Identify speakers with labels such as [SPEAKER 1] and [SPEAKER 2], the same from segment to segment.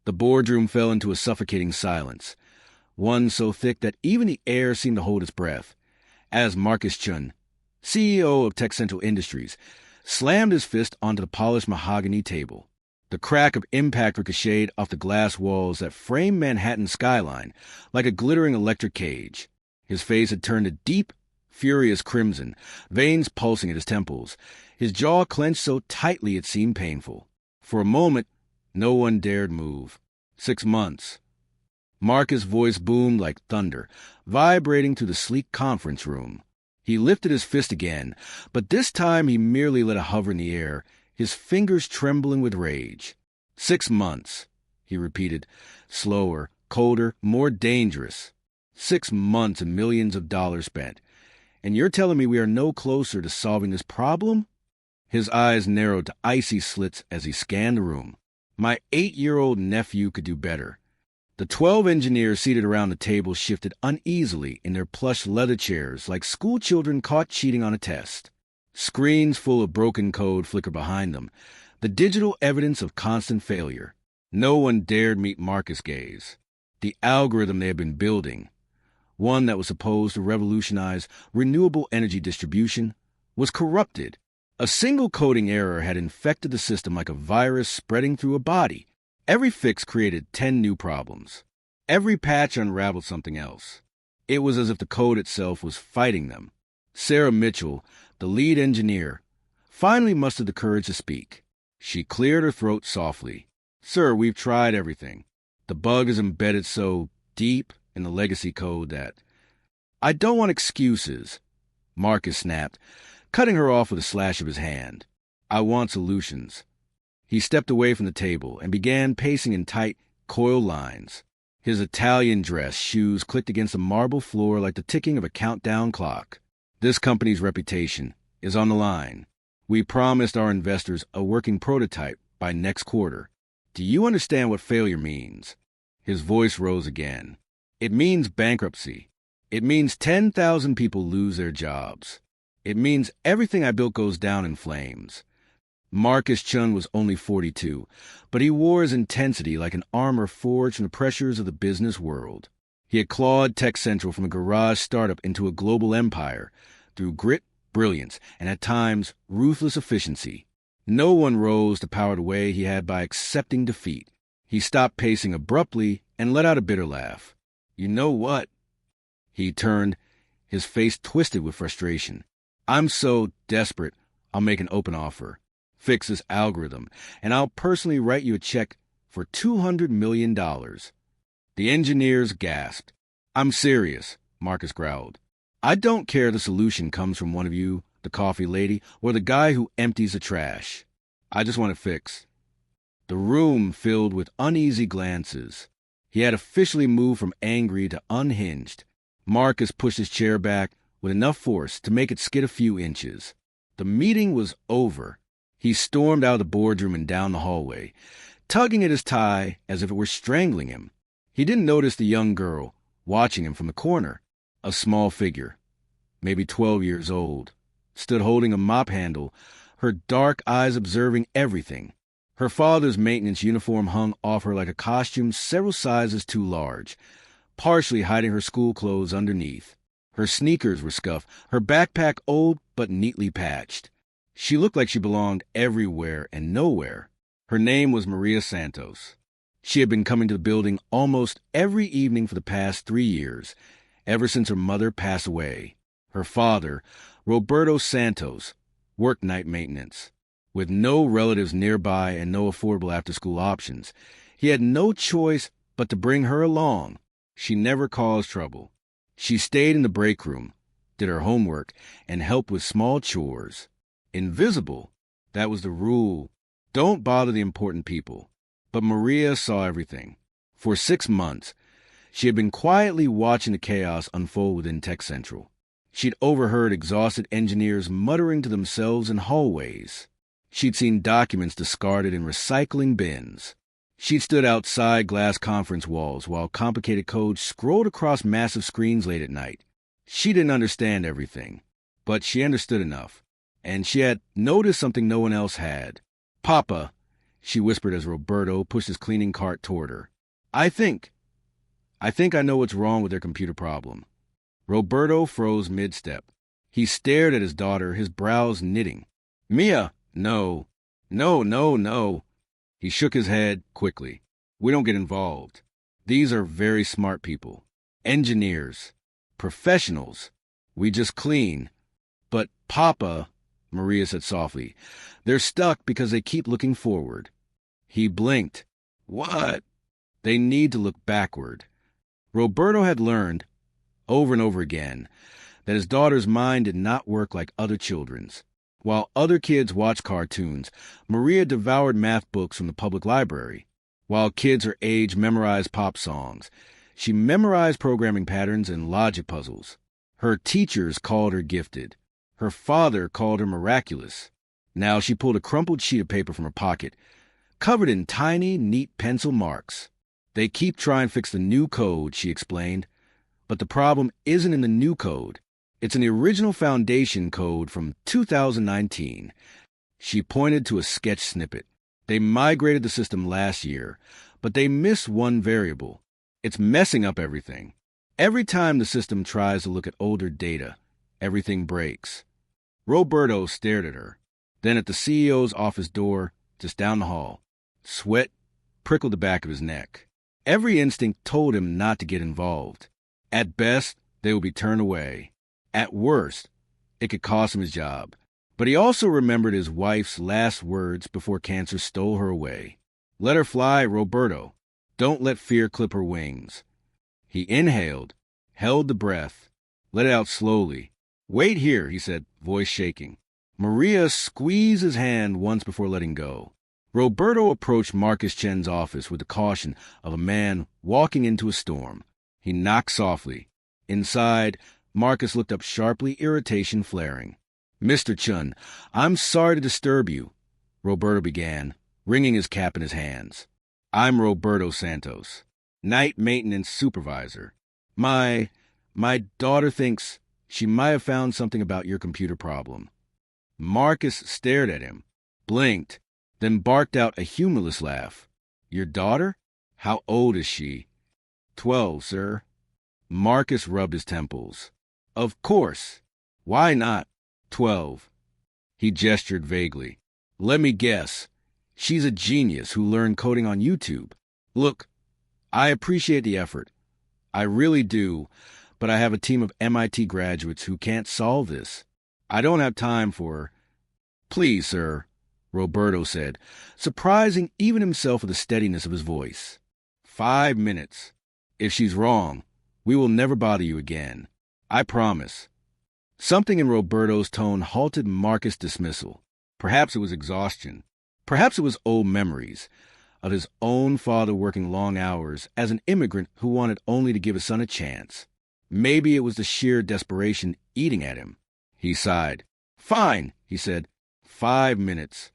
[SPEAKER 1] The boardroom fell into a suffocating silence, one so thick that even the air seemed to hold its breath, as Marcus Chun, CEO of Tech Central Industries, slammed his fist onto the polished mahogany table. The crack of impact ricocheted off the glass walls that framed Manhattan's skyline like a glittering electric cage. His face had turned a deep, furious crimson, veins pulsing at his temples, his jaw clenched so tightly it seemed painful. For a moment, no one dared move. 6 months. Marcus' voice boomed like thunder, vibrating through the sleek conference room. He lifted his fist again, but this time he merely let it hover in the air, his fingers trembling with rage. 6 months, he repeated, slower, colder, more dangerous. 6 months and millions of dollars spent. And you're telling me we are no closer to solving this problem? His eyes narrowed to icy slits as he scanned the room. My 8-year-old nephew could do better. The 12 engineers seated around the table shifted uneasily in their plush leather chairs like schoolchildren caught cheating on a test. Screens full of broken code flickered behind them, the digital evidence of constant failure. No one dared meet Marcus' gaze. The algorithm they had been building, one that was supposed to revolutionize renewable energy distribution, was corrupted. A single coding error had infected the system like a virus spreading through a body. Every fix created 10 new problems. Every patch unraveled something else. It was as if the code itself was fighting them. Sarah Mitchell, the lead engineer, finally mustered the courage to speak. She cleared her throat softly. Sir, we've tried everything. The bug is embedded so deep in the legacy code that... I don't want excuses, Marcus snapped, cutting her off with a slash of his hand. I want solutions. He stepped away from the table and began pacing in tight, coiled lines. His Italian dress shoes clicked against the marble floor like the ticking of a countdown clock. This company's reputation is on the line. We promised our investors a working prototype by next quarter. Do you understand what failure means? His voice rose again. It means bankruptcy. It means 10,000 people lose their jobs. It means everything I built goes down in flames. Marcus Chun was only 42, but he wore his intensity like an armor forged from the pressures of the business world. He had clawed Tech Central from a garage startup into a global empire through grit, brilliance, and at times ruthless efficiency. No one rose to power the way he had by accepting defeat. He stopped pacing abruptly and let out a bitter laugh. You know what? He turned, his face twisted with frustration. I'm so desperate, I'll make an open offer. Fix this algorithm, and I'll personally write you a check for $200 million. The engineers gasped. I'm serious, Marcus growled. I don't care the solution comes from one of you, the coffee lady, or the guy who empties the trash. I just want it fixed. The room filled with uneasy glances. He had officially moved from angry to unhinged. Marcus pushed his chair back with enough force to make it skid a few inches. The meeting was over. He stormed out of the boardroom and down the hallway, tugging at his tie as if it were strangling him. He didn't notice the young girl watching him from the corner. A small figure, maybe 12 years old, stood holding a mop handle, her dark eyes observing everything. Her father's maintenance uniform hung off her like a costume several sizes too large, partially hiding her school clothes underneath. Her sneakers were scuffed, her backpack old but neatly patched. She looked like she belonged everywhere and nowhere. Her name was Maria Santos. She had been coming to the building almost every evening for the past 3 years, ever since her mother passed away. Her father, Roberto Santos, worked night maintenance. With no relatives nearby and no affordable after-school options, he had no choice but to bring her along. She never caused trouble. She stayed in the break room, did her homework, and helped with small chores. Invisible, that was the rule. Don't bother the important people. But Maria saw everything. For 6 months, she had been quietly watching the chaos unfold within Tech Central. She'd overheard exhausted engineers muttering to themselves in hallways. She'd seen documents discarded in recycling bins. She'd stood outside glass conference walls while complicated code scrolled across massive screens late at night. She didn't understand everything, but she understood enough. And she had noticed something no one else had. Papa, she whispered as Roberto pushed his cleaning cart toward her. I think I know what's wrong with their computer problem. Roberto froze mid-step. He stared at his daughter, his brows knitting. Mia, no. No, no, no. He shook his head quickly. We don't get involved. These are very smart people. Engineers. Professionals. We just clean. But Papa, Maria said softly, they're stuck because they keep looking forward. He blinked. What? They need to look backward. Roberto had learned, over and over again, that his daughter's mind did not work like other children's. While other kids watched cartoons, Maria devoured math books from the public library. While kids her age memorized pop songs, she memorized programming patterns and logic puzzles. Her teachers called her gifted. Her father called her miraculous. Now she pulled a crumpled sheet of paper from her pocket, covered in tiny, neat pencil marks. They keep trying to fix the new code, she explained. But the problem isn't in the new code. It's in the original foundation code from 2019. She pointed to a sketch snippet. They migrated the system last year, but they missed one variable. It's messing up everything. Every time the system tries to look at older data, everything breaks. Roberto stared at her, then at the CEO's office door just down the hall. Sweat prickled the back of his neck. Every instinct told him not to get involved. At best, they would be turned away. At worst, it could cost him his job. But he also remembered his wife's last words before cancer stole her away. Let her fly, Roberto. Don't let fear clip her wings. He inhaled, held the breath, let it out slowly. Wait here, he said, voice shaking. Maria squeezed his hand once before letting go. Roberto approached Marcus Chen's office with the caution of a man walking into a storm. He knocked softly. Inside, Marcus looked up sharply, irritation flaring. Mr. Chun, I'm sorry to disturb you, Roberto began, wringing his cap in his hands. I'm Roberto Santos, night maintenance supervisor. My daughter thinks she might have found something about your computer problem. Marcus stared at him, blinked, then barked out a humorless laugh. Your daughter? How old is she? 12, sir. Marcus rubbed his temples. Of course. Why not 12? He gestured vaguely. Let me guess. She's a genius who learned coding on YouTube. Look, I appreciate the effort. I really do, but I have a team of MIT graduates who can't solve this. I don't have time for... Please, sir, Roberto said, surprising even himself with the steadiness of his voice. 5 minutes. If she's wrong, we will never bother you again. I promise. Something in Roberto's tone halted Marcus' dismissal. Perhaps it was exhaustion. Perhaps it was old memories of his own father working long hours as an immigrant who wanted only to give his son a chance. Maybe it was the sheer desperation eating at him. He sighed. Fine, he said. 5 minutes.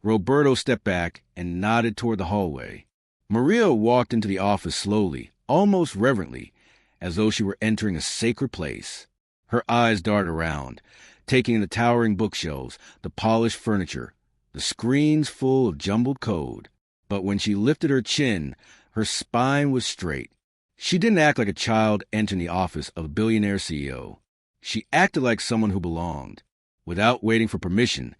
[SPEAKER 1] Roberto stepped back and nodded toward the hallway. Maria walked into the office slowly, almost reverently, as though she were entering a sacred place. Her eyes darted around, taking in the towering bookshelves, the polished furniture, the screens full of jumbled code. But when she lifted her chin, her spine was straight. She didn't act like a child entering the office of a billionaire CEO. She acted like someone who belonged. Without waiting for permission,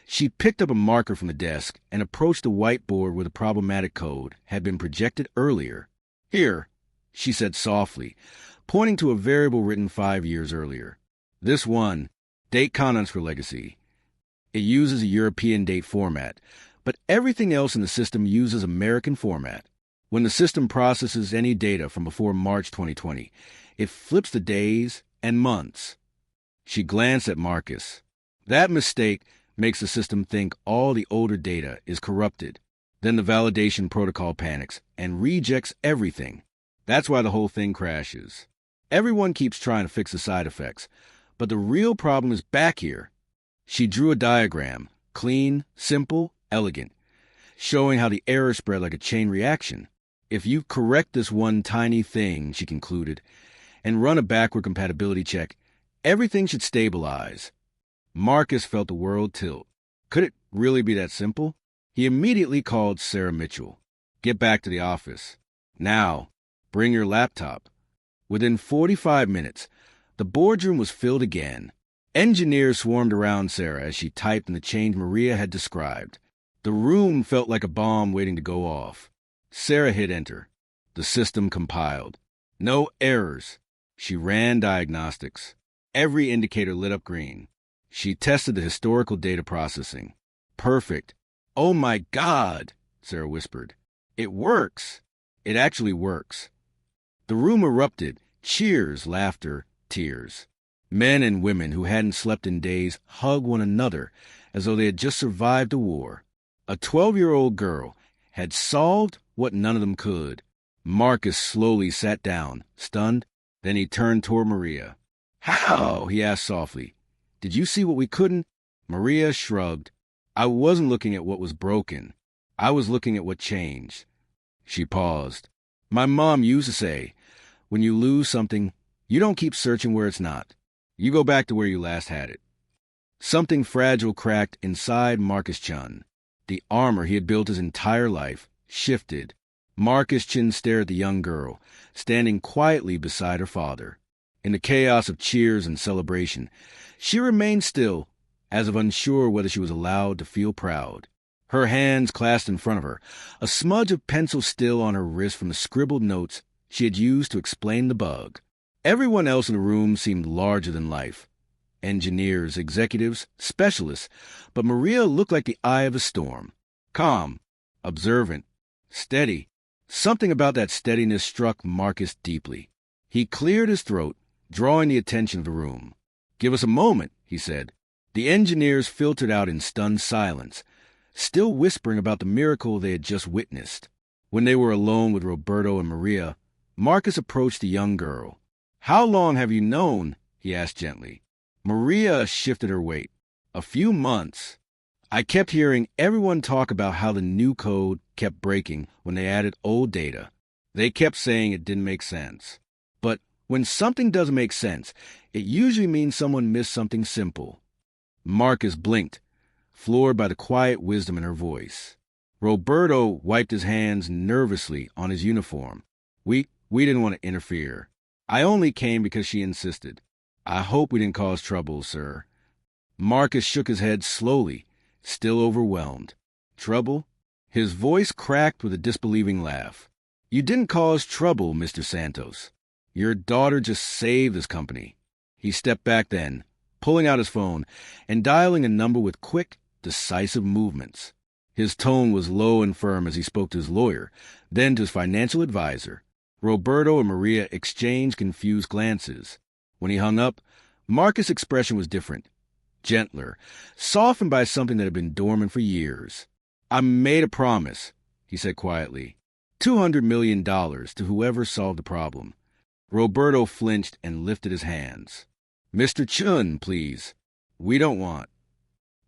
[SPEAKER 1] she picked up a marker from the desk and approached the whiteboard where the problematic code had been projected earlier. Here, she said softly, pointing to a variable written 5 years earlier. This one, date constants for legacy. It uses a European date format, but everything else in the system uses American format. When the system processes any data from before March 2020, it flips the days and months. She glanced at Marcus. That mistake makes the system think all the older data is corrupted. Then the validation protocol panics and rejects everything. That's why the whole thing crashes. Everyone keeps trying to fix the side effects, but the real problem is back here. She drew a diagram, clean, simple, elegant, showing how the error spread like a chain reaction. If you correct this one tiny thing, she concluded, and run a backward compatibility check, everything should stabilize. Marcus felt the world tilt. Could it really be that simple? He immediately called Sarah Mitchell. "Get back to the office. Now, bring your laptop." Within 45 minutes, the boardroom was filled again. Engineers swarmed around Sarah as she typed in the change Maria had described. The room felt like a bomb waiting to go off. Sarah hit enter. The system compiled. No errors. She ran diagnostics. Every indicator lit up green. She tested the historical data processing. Perfect. "Oh my God," Sarah whispered. "It works." It actually works. The room erupted. Cheers, laughter, tears. Men and women who hadn't slept in days hugged one another as though they had just survived a war. A 12-year-old girl had solved what none of them could. Marcus slowly sat down, stunned. Then he turned toward Maria. "How?" he asked softly. "Did you see what we couldn't?" Maria shrugged. "I wasn't looking at what was broken. I was looking at what changed." She paused. "My mom used to say, when you lose something, you don't keep searching where it's not. You go back to where you last had it." Something fragile cracked inside Marcus Chun. The armor he had built his entire life shifted. Marcus Chun stared at the young girl, standing quietly beside her father. In the chaos of cheers and celebration, she remained still, as if unsure whether she was allowed to feel proud. Her hands clasped in front of her, a smudge of pencil still on her wrist from the scribbled notes she had used to explain the bug. Everyone else in the room seemed larger than life. Engineers, executives, specialists, but Maria looked like the eye of a storm. Calm, observant, steady. Something about that steadiness struck Marcus deeply. He cleared his throat, drawing the attention of the room. "Give us a moment," he said. The engineers filtered out in stunned silence, still whispering about the miracle they had just witnessed. When they were alone with Roberto and Maria, Marcus approached the young girl. "How long have you known?" he asked gently. Maria shifted her weight. "A few months. I kept hearing everyone talk about how the new code kept breaking when they added old data. They kept saying it didn't make sense. But when something doesn't make sense, it usually means someone missed something simple." Marcus blinked, floored by the quiet wisdom in her voice. Roberto wiped his hands nervously on his uniform. We didn't want to interfere. I only came because she insisted. I hope we didn't cause trouble, sir." Marcus shook his head slowly, still overwhelmed. "Trouble?" His voice cracked with a disbelieving laugh. "You didn't cause trouble, Mr. Santos. Your daughter just saved this company." He stepped back then, pulling out his phone and dialing a number with quick, decisive movements. His tone was low and firm as he spoke to his lawyer, then to his financial advisor. Roberto and Maria exchanged confused glances. When he hung up, Marcus' expression was different, gentler, softened by something that had been dormant for years. "I made a promise," he said quietly. $200 million to whoever solved the problem. Roberto flinched and lifted his hands. "Mr. Chun, please. We don't want."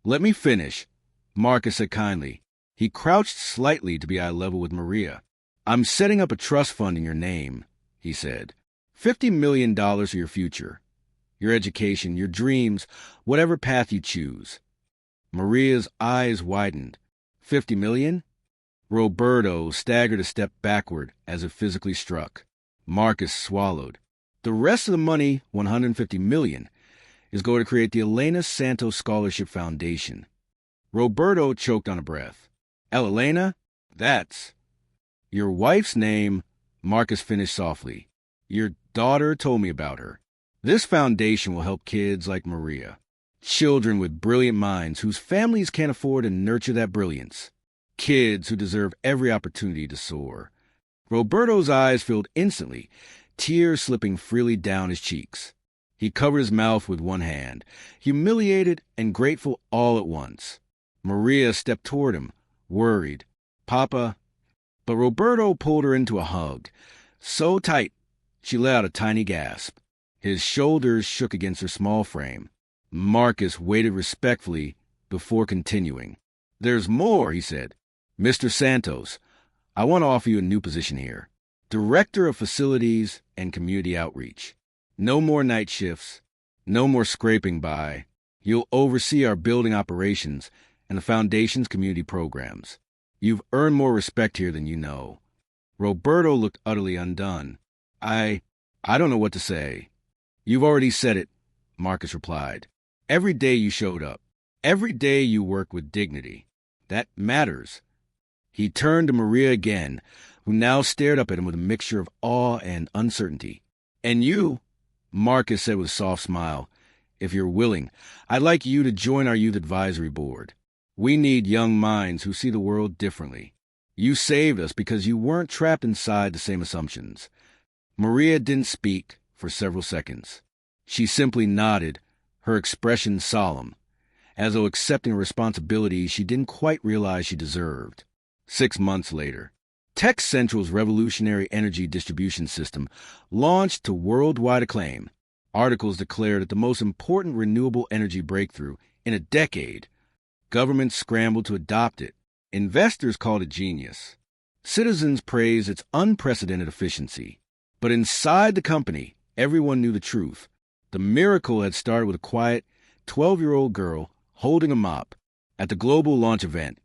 [SPEAKER 1] "Let me finish," Marcus said kindly. He crouched slightly to be eye level with Maria. "I'm setting up a trust fund in your name," he said. $50 million for your future, your education, your dreams, whatever path you choose. Maria's eyes widened. $50 million? Roberto staggered a step backward as if physically struck. Marcus swallowed. "The rest of the money, $150 million, is going to create the Elena Santos Scholarship Foundation." Roberto choked on a breath. "Elena? That's—" "Your wife's name," Marcus finished softly. "Your daughter told me about her. This foundation will help kids like Maria. Children with brilliant minds whose families can't afford to nurture that brilliance. Kids who deserve every opportunity to soar." Roberto's eyes filled instantly, tears slipping freely down his cheeks. He covered his mouth with one hand, humiliated and grateful all at once. Maria stepped toward him, worried. "Papa." But Roberto pulled her into a hug, so tight she let out a tiny gasp. His shoulders shook against her small frame. Marcus waited respectfully before continuing. "There's more," he said. "Mr. Santos, I want to offer you a new position here. Director of Facilities and Community Outreach. No more night shifts. No more scraping by. You'll oversee our building operations and the Foundation's community programs. You've earned more respect here than you know." Roberto looked utterly undone. I don't know what to say." "You've already said it," Marcus replied. "Every day you showed up. Every day you worked with dignity. That matters." He turned to Maria again, who now stared up at him with a mixture of awe and uncertainty. "And you," Marcus said with a soft smile, "if you're willing, I'd like you to join our youth advisory board. We need young minds who see the world differently. You saved us because you weren't trapped inside the same assumptions." Maria didn't speak for several seconds. She simply nodded, her expression solemn, as though accepting a responsibility she didn't quite realize she deserved. 6 months later, Tech Central's revolutionary energy distribution system launched to worldwide acclaim. Articles declared it the most important renewable energy breakthrough in a decade. Governments scrambled to adopt it. Investors called it genius. Citizens praised its unprecedented efficiency. But inside the company, everyone knew the truth. The miracle had started with a quiet, 12-year-old girl holding a mop. At the global launch event,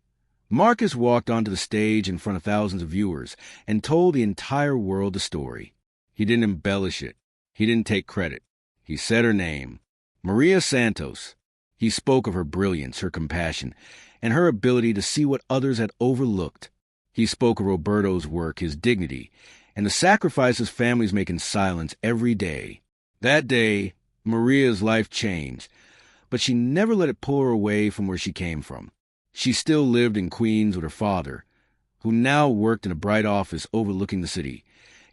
[SPEAKER 1] Marcus walked onto the stage in front of thousands of viewers and told the entire world the story. He didn't embellish it. He didn't take credit. He said her name, Maria Santos. He spoke of her brilliance, her compassion, and her ability to see what others had overlooked. He spoke of Roberto's work, his dignity, and the sacrifices families make in silence every day. That day, Maria's life changed, but she never let it pull her away from where she came from. She still lived in Queens with her father, who now worked in a bright office overlooking the city,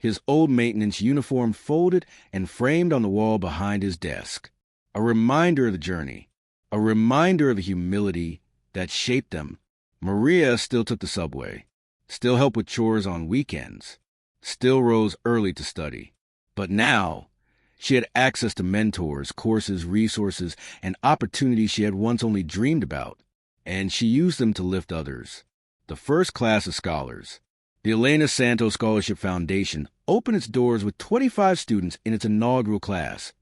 [SPEAKER 1] his old maintenance uniform folded and framed on the wall behind his desk. A reminder of the journey, a reminder of the humility that shaped them. Maria still took the subway, still helped with chores on weekends, still rose early to study. But now, she had access to mentors, courses, resources, and opportunities she had once only dreamed about, and she used them to lift others. The first class of scholars, the Elena Santos Scholarship Foundation, opened its doors with 25 students in its inaugural class.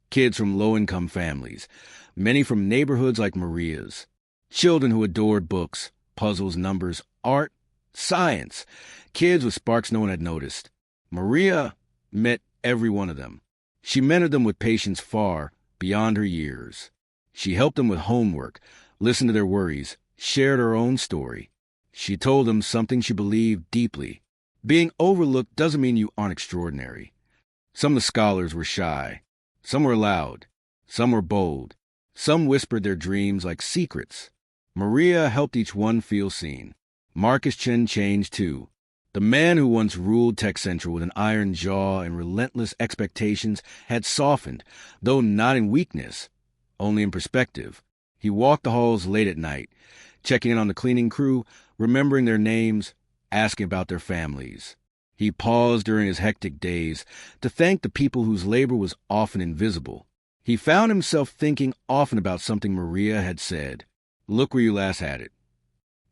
[SPEAKER 1] Kids from low-income families, many from neighborhoods like Maria's. Children who adored books, puzzles, numbers, art, science. Kids with sparks no one had noticed. Maria met every one of them. She mentored them with patience far beyond her years. She helped them with homework, listened to their worries, shared her own story. She told them something she believed deeply. Being overlooked doesn't mean you aren't extraordinary. Some of the scholars were shy. Some were loud. Some were bold. Some whispered their dreams like secrets. Maria helped each one feel seen. Marcus Chen changed too. The man who once ruled Tech Central with an iron jaw and relentless expectations had softened, though not in weakness, only in perspective. He walked the halls late at night, checking in on the cleaning crew, remembering their names, asking about their families. He paused during his hectic days to thank the people whose labor was often invisible. He found himself thinking often about something Maria had said. "Look where you last had it."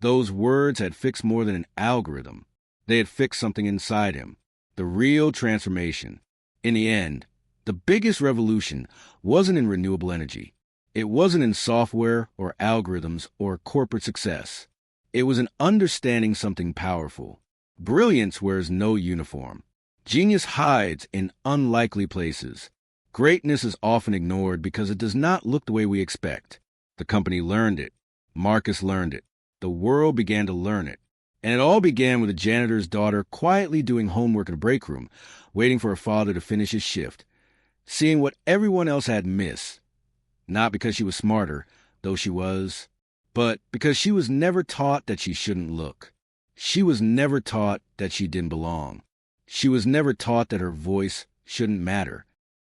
[SPEAKER 1] Those words had fixed more than an algorithm. They had fixed something inside him, the real transformation. In the end, the biggest revolution wasn't in renewable energy. It wasn't in software or algorithms or corporate success. It was in understanding something powerful. Brilliance wears no uniform. Genius hides in unlikely places. Greatness is often ignored because it does not look the way we expect. The company learned it. Marcus learned it. The world began to learn it. And it all began with a janitor's daughter quietly doing homework in a break room, waiting for her father to finish his shift, seeing what everyone else had missed. Not because she was smarter, though she was, but because she was never taught that she shouldn't look. She was never taught that she didn't belong. She was never taught that her voice shouldn't matter.